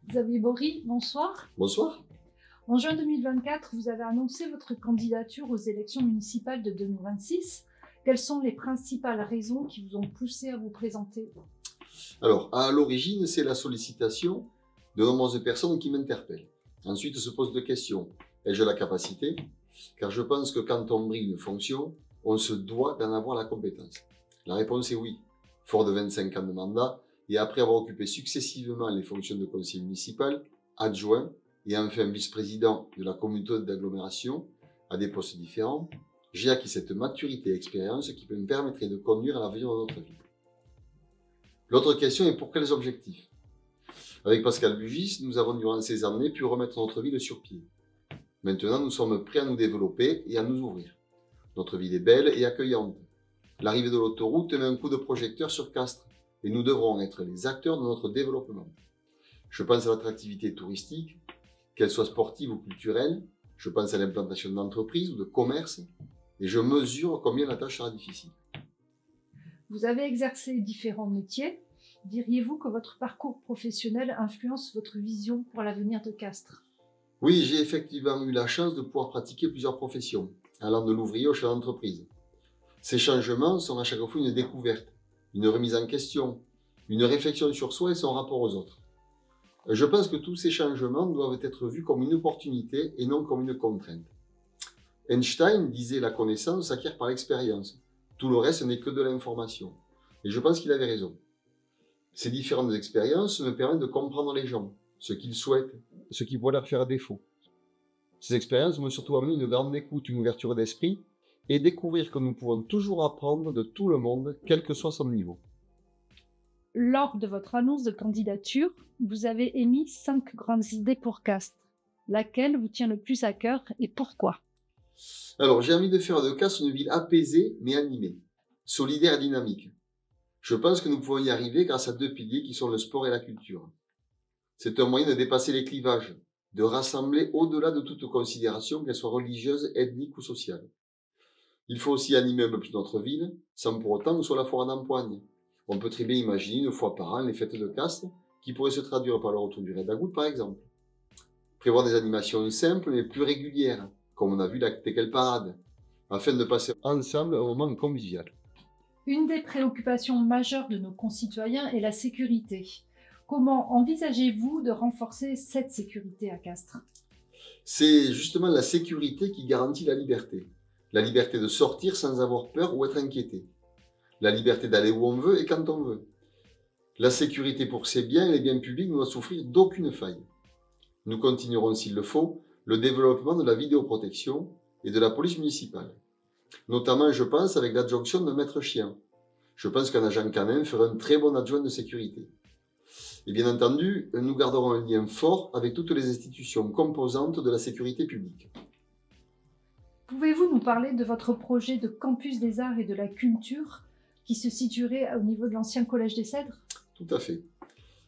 Xavier Bory, bonsoir. Bonsoir. En juin 2024, vous avez annoncé votre candidature aux élections municipales de 2026. Quelles sont les principales raisons qui vous ont poussé à vous présenter? Alors, à l'origine, c'est la sollicitation de nombreuses personnes qui m'interpellent. Ensuite se posent deux questions. Ai-je la capacité? Car je pense que quand on brille une fonction, on se doit d'en avoir la compétence. La réponse est oui. Fort de 25 ans de mandat, et après avoir occupé successivement les fonctions de conseiller municipal, adjoint et enfin vice-président de la communauté d'agglomération à des postes différents, j'ai acquis cette maturité et expérience qui me permettrait de conduire à l'avenir de notre ville. L'autre question est pour quels objectifs? Avec Pascal Bugis, nous avons durant ces années pu remettre notre ville sur pied. Maintenant, nous sommes prêts à nous développer et à nous ouvrir. Notre ville est belle et accueillante. L'arrivée de l'autoroute met un coup de projecteur sur Castres et nous devrons être les acteurs de notre développement. Je pense à l'attractivité touristique, qu'elle soit sportive ou culturelle, je pense à l'implantation d'entreprises ou de commerces, et je mesure combien la tâche sera difficile. Vous avez exercé différents métiers. Diriez-vous que votre parcours professionnel influence votre vision pour l'avenir de Castres? Oui, j'ai effectivement eu la chance de pouvoir pratiquer plusieurs professions, allant de l'ouvrier au chef d'entreprise. Ces changements sont à chaque fois une découverte, une remise en question, une réflexion sur soi et son rapport aux autres. Je pense que tous ces changements doivent être vus comme une opportunité et non comme une contrainte. Einstein disait la connaissance s'acquiert par l'expérience. Tout le reste n'est que de l'information. Et je pense qu'il avait raison. Ces différentes expériences me permettent de comprendre les gens, ce qu'ils souhaitent, ce qui pourrait leur faire défaut. Ces expériences m'ont surtout amené une grande écoute, une ouverture d'esprit, et découvrir que nous pouvons toujours apprendre de tout le monde, quel que soit son niveau. Lors de votre annonce de candidature, vous avez émis 5 grandes idées pour Castres. Laquelle vous tient le plus à cœur et pourquoi? Alors, j'ai envie de faire de Castres une ville apaisée mais animée, solidaire et dynamique. Je pense que nous pouvons y arriver grâce à deux piliers qui sont le sport et la culture. C'est un moyen de dépasser les clivages, de rassembler au-delà de toute considération, qu'elle soit religieuse, ethnique ou sociale. Il faut aussi animer un peu plus notre ville, sans pour autant que ce soit la foire d'empoigne. On peut très bien imaginer une fois par an les fêtes de Castres, qui pourraient se traduire par le retour du Raid à Gouttes par exemple. Prévoir des animations simples mais plus régulières, comme on a vu la Tekel Parade, afin de passer ensemble un moment convivial. Une des préoccupations majeures de nos concitoyens est la sécurité. Comment envisagez-vous de renforcer cette sécurité à Castres? C'est justement la sécurité qui garantit la liberté. La liberté de sortir sans avoir peur ou être inquiété. La liberté d'aller où on veut et quand on veut. La sécurité pour ses biens et les biens publics ne doit souffrir d'aucune faille. Nous continuerons, s'il le faut, le développement de la vidéoprotection et de la police municipale. Notamment, je pense, avec l'adjonction de maître chien. Je pense qu'un agent canin ferait un très bon adjoint de sécurité. Et bien entendu, nous garderons un lien fort avec toutes les institutions composantes de la sécurité publique. Pouvez-vous nous parler de votre projet de campus des arts et de la culture qui se situerait au niveau de l'ancien collège des Cèdres? Tout à fait.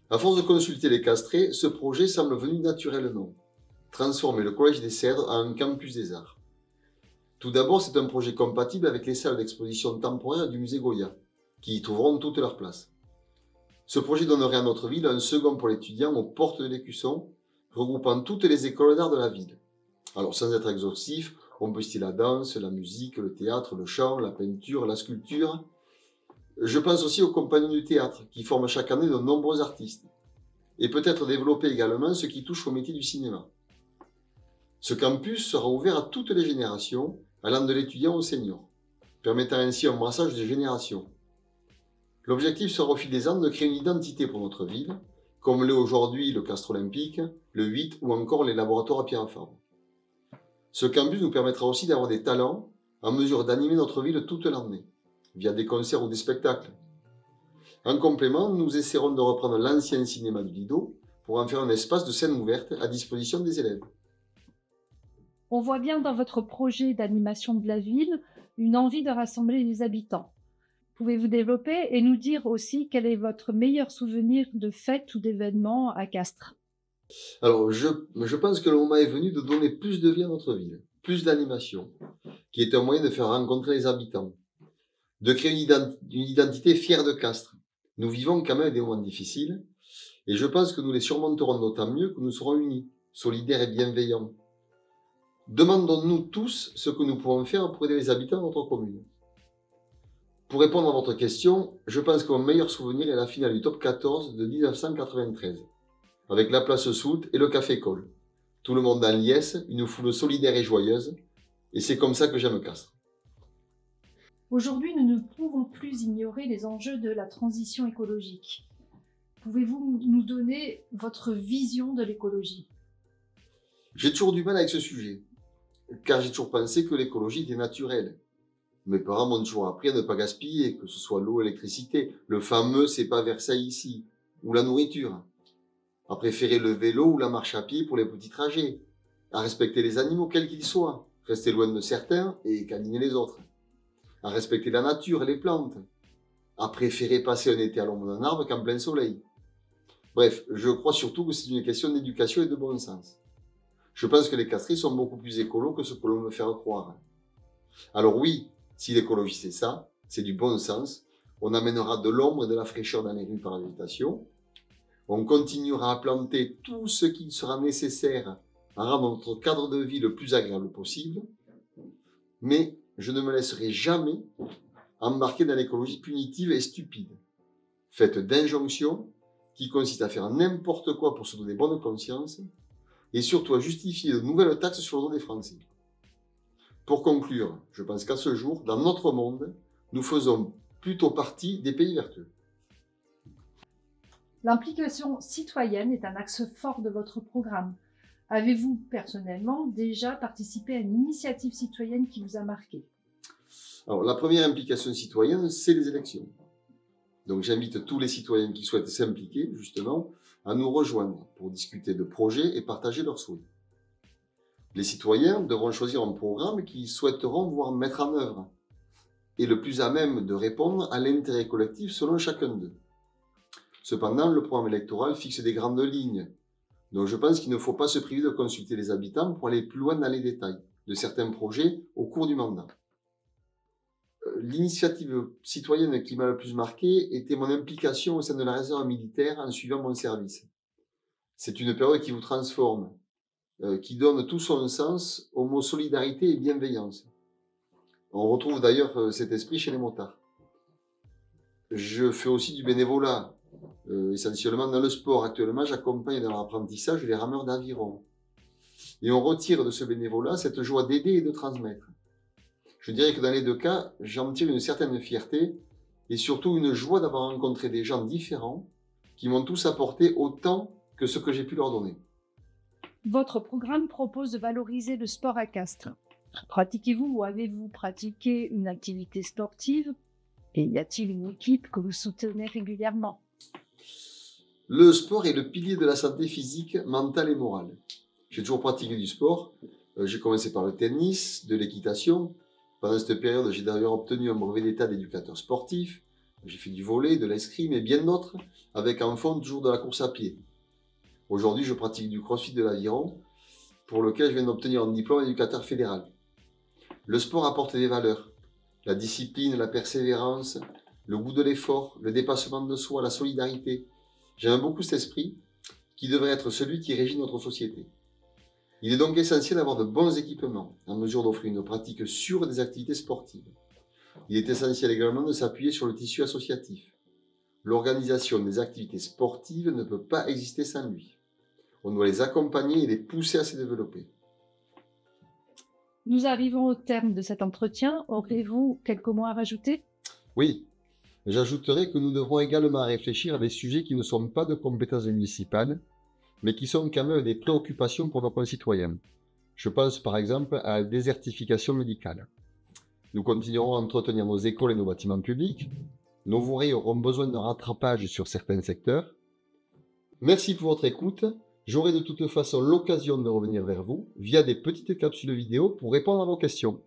À force de consulter les Castrés, ce projet semble venu naturellement. Transformer le collège des Cèdres en un campus des arts. Tout d'abord, c'est un projet compatible avec les salles d'exposition temporaires du musée Goya, qui y trouveront toute leur place. Ce projet donnerait à notre ville un second pôle étudiant aux portes de l'Écusson, regroupant toutes les écoles d'art de la ville. Alors, sans être exhaustif, on peut citer la danse, la musique, le théâtre, le chant, la peinture, la sculpture. Je pense aussi aux compagnies du théâtre, qui forment chaque année de nombreux artistes. Et peut-être développer également ce qui touche au métier du cinéma. Ce campus sera ouvert à toutes les générations, allant de l'étudiant au senior, permettant ainsi un brassage de générations. L'objectif sera au fil des ans de créer une identité pour notre ville, comme l'est aujourd'hui le Castres Olympique, le 8 ou encore les laboratoires à Pierre Fabre. Ce campus nous permettra aussi d'avoir des talents en mesure d'animer notre ville toute l'année, via des concerts ou des spectacles. En complément, nous essaierons de reprendre l'ancien cinéma du Lido pour en faire un espace de scène ouverte à disposition des élèves. On voit bien dans votre projet d'animation de la ville une envie de rassembler les habitants. Pouvez-vous développer et nous dire aussi quel est votre meilleur souvenir de fête ou d'événement à Castres? Alors, je pense que le moment est venu de donner plus de vie à notre ville, plus d'animation, qui est un moyen de faire rencontrer les habitants, de créer une identité fière de Castres. Nous vivons quand même des moments difficiles, Et je pense que nous les surmonterons d'autant mieux que nous serons unis, solidaires et bienveillants. Demandons-nous tous ce que nous pouvons faire pour aider les habitants de notre commune. Pour répondre à votre question, je pense que mon meilleur souvenir est la finale du top 14 de 1993, avec la place Soult et le Café Cole. Tout le monde en liesse, une foule solidaire et joyeuse, et c'est comme ça que j'aime Castres. Aujourd'hui, nous ne pouvons plus ignorer les enjeux de la transition écologique. Pouvez-vous nous donner votre vision de l'écologie? J'ai toujours du mal avec ce sujet, car j'ai toujours pensé que l'écologie était naturelle. Mes parents m'ont toujours appris à ne pas gaspiller, que ce soit l'eau, l'électricité, le fameux c'est pas Versailles ici, ou la nourriture. À préférer le vélo ou la marche à pied pour les petits trajets. À respecter les animaux quels qu'ils soient, rester loin de certains et câliner les autres. À respecter la nature et les plantes. À préférer passer un été à l'ombre d'un arbre qu'en plein soleil. Bref, je crois surtout que c'est une question d'éducation et de bon sens. Je pense que les Castrais sont beaucoup plus écolos que ce que l'on veut faire croire. Alors oui, si l'écologie c'est ça, c'est du bon sens, on amènera de l'ombre et de la fraîcheur dans les rues par la végétation, on continuera à planter tout ce qui sera nécessaire à rendre notre cadre de vie le plus agréable possible, mais je ne me laisserai jamais embarquer dans l'écologie punitive et stupide, faite d'injonctions qui consistent à faire n'importe quoi pour se donner bonne conscience et surtout à justifier de nouvelles taxes sur le dos des Français. Pour conclure, je pense qu'à ce jour, dans notre monde, nous faisons plutôt partie des pays vertueux. L'implication citoyenne est un axe fort de votre programme. Avez-vous personnellement déjà participé à une initiative citoyenne qui vous a marqué? Alors, la première implication citoyenne, c'est les élections. Donc j'invite tous les citoyens qui souhaitent s'impliquer, justement, à nous rejoindre pour discuter de projets et partager leurs souhaits. Les citoyens devront choisir un programme qu'ils souhaiteront voir mettre en œuvre et le plus à même de répondre à l'intérêt collectif selon chacun d'eux. Cependant, le programme électoral fixe des grandes lignes, donc je pense qu'il ne faut pas se priver de consulter les habitants pour aller plus loin dans les détails de certains projets au cours du mandat. L'initiative citoyenne qui m'a le plus marqué était mon implication au sein de la réserve militaire en suivant mon service. C'est une période qui vous transforme, qui donne tout son sens aux mots solidarité et bienveillance. On retrouve d'ailleurs cet esprit chez les motards. Je fais aussi du bénévolat, essentiellement dans le sport. Actuellement, j'accompagne dans l'apprentissage les rameurs d'aviron. Et on retire de ce bénévolat cette joie d'aider et de transmettre. Je dirais que dans les deux cas, j'en tire une certaine fierté et surtout une joie d'avoir rencontré des gens différents qui m'ont tous apporté autant que ce que j'ai pu leur donner. Votre programme propose de valoriser le sport à Castres. Pratiquez-vous ou avez-vous pratiqué une activité sportive? Et y a-t-il une équipe que vous soutenez régulièrement? Le sport est le pilier de la santé physique, mentale et morale. J'ai toujours pratiqué du sport. J'ai commencé par le tennis, de l'équitation. Pendant cette période, j'ai d'ailleurs obtenu un brevet d'état d'éducateur sportif. J'ai fait du volley, de l'escrime et bien d'autres, avec en fond toujours de la course à pied. Aujourd'hui, je pratique du crossfit de l'aviron, pour lequel je viens d'obtenir un diplôme d'éducateur fédéral. Le sport apporte des valeurs. La discipline, la persévérance, le goût de l'effort, le dépassement de soi, la solidarité. J'aime beaucoup cet esprit qui devrait être celui qui régit notre société. Il est donc essentiel d'avoir de bons équipements, en mesure d'offrir une pratique sûre des activités sportives. Il est essentiel également de s'appuyer sur le tissu associatif. L'organisation des activités sportives ne peut pas exister sans lui. On doit les accompagner et les pousser à se développer. Nous arrivons au terme de cet entretien. Aurez-vous quelques mots à rajouter? Oui, j'ajouterai que nous devrons également réfléchir à des sujets qui ne sont pas de compétences municipales, mais qui sont quand même des préoccupations pour nos concitoyens. Je pense par exemple à la désertification médicale. Nous continuerons à entretenir nos écoles et nos bâtiments publics. Nos voiries auront besoin d'un rattrapage sur certains secteurs. Merci pour votre écoute. J'aurai de toute façon l'occasion de revenir vers vous via des petites capsules vidéo pour répondre à vos questions.